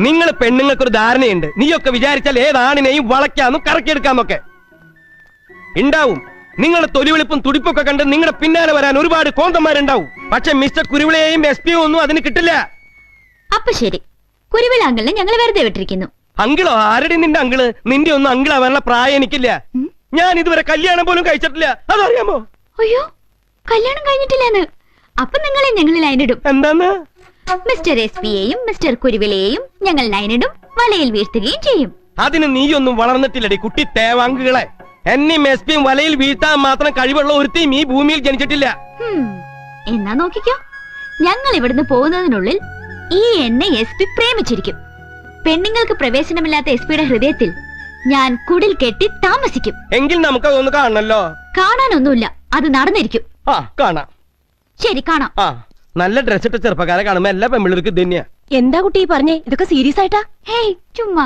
നിങ്ങൾ പെണ്ണുങ്ങൾക്കൊരു ധാരണയുണ്ട്. നീയൊക്കെ വിചാരിച്ചാൽ ഏതാണിനെയും വളയ്ക്കാന്നും കറക്കിയെടുക്കാന്നൊക്കെ ഉണ്ടാവും. നിങ്ങളുടെ തൊലിവെളുപ്പും തുടിപ്പൊക്കെ കണ്ട് നിങ്ങളുടെ പിന്നാലെ വരാൻ ഒരുപാട് കോന്തന്മാരുണ്ടാവും. പക്ഷെ മിസ്റ്റർ കുരുവിളയെയും SP ഒന്നും അതിന് കിട്ടില്ല. അപ്പൊ ശരി, കുരുവിള അങ്കിളിനെ ഞങ്ങൾ വെറുതെ വിട്ടിരിക്കുന്നു. അങ്കിളോ? ആരുടെ നിന്റെ അങ്കിള്? നിന്റെ ഒന്നും അങ്കിളാവാനുള്ള പ്രായം എനിക്കില്ല. ഞാൻ ഇതുവരെ കല്യാണം പോലും കഴിച്ചിട്ടില്ല. അതറിയാമോ? അയ്യോ, കല്യാണം കഴിഞ്ഞിട്ടില്ലെന്ന്. അപ്പൊ നിങ്ങളെ ഞങ്ങൾ ലൈനിടും. എന്താന്ന്? മിസ്റ്റർ SP-യെയും മിസ്റ്റർ കുരുവിളയെയും ഞങ്ങൾ ലൈനിടും, വലയിൽ വീഴ്ത്തുകയും ചെയ്യും. അതിന് നീയൊന്നും വളർന്നിട്ടില്ലടി കുട്ടി തേവാങ്കുകളെ. എന്നെയും SP-യും വലയിൽ വീഴ്ത്താൻ മാത്രം കഴിവുള്ള ഒരുത്തിയും ഈ ഭൂമിയിൽ ജനിച്ചിട്ടില്ല. എന്നാ നോക്കിക്കോ, ഞങ്ങൾ ഇവിടുന്ന് പോകുന്നതിനുള്ളിൽ ഈ എന്നെ SP പ്രേമിച്ചിരിക്കും. പെണ്ണുങ്ങൾക്ക് പ്രവേശനമില്ലാത്ത SP-യുടെ ഹൃദയത്തിൽ ഞാൻ കുടിൽ കെട്ടി താമസിക്കും. എങ്കിൽ നമുക്ക് അതൊന്ന് കാണണല്ലോ. കാണാനൊന്നുമില്ല, അത് നടന്നിരിക്കും. കാണാം. ശരി, കാണാം. നല്ല ഡ്രസ് ഇട്ട ചെറുപ്പക്കാരെ കാണുമ്പോ എല്ലാ പെമ്പിള്ളേർക്ക് ഇത് തന്നെയാ. എന്താ കുട്ടി പറഞ്ഞേ? ഇതൊക്കെ സീരിയസ് ആയിട്ടാ? ഹേയ്, ചുമ്മാ.